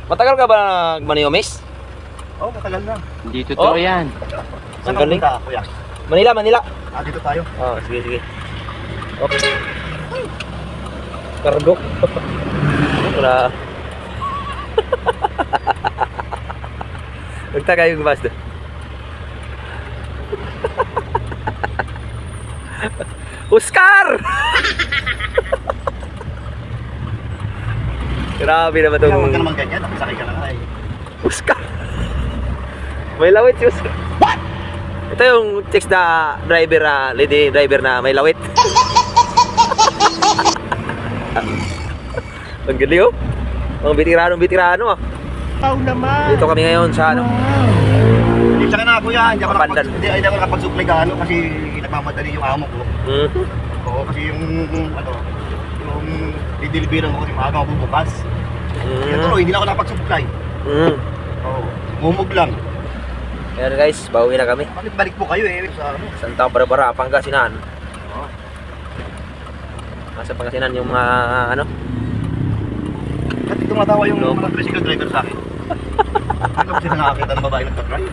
Matagal ka ba nagmaniomis? Oo, matagal na. Hindi totoo Oh. yan. Saan Ang galing. ka punta, kuya? Manila, Manila. Dito tayo. Oh, sige, sige. Okay. Kargo. Wala. Nagtaka yung bus doon. Oscar! Grabe naman Kaya itong huwag ka naman ganyan. Nakisakay ka na nga eh. Oscar. May lawit si Oscar. What? Ito yung chicks na driver na, lady driver na may lawit. Ang galing oh. Ang bitirano ah. Wow naman. Dito kami ngayon sa ano. Hindi siya na kuya. Hindi Pandan. ako nakapag-supply gaano kasi nagmamadali yung amo ko. Oo, kasi yung yung dideliveran ko kasi maaga ako bukas. Kaya tuloy, hindi na ako nakapag-supply. Oo, mumug lang. Ayan guys, bawi na kami. Bakit balik po kayo eh sa ano? Santa Barbara, Pangasinan. Oo. Nasa Pangasinan yung mga ano. Bakit tumatawa yung No. mga tricycle driver sa akin? Ano kasi nakakita ng babae nagtatry?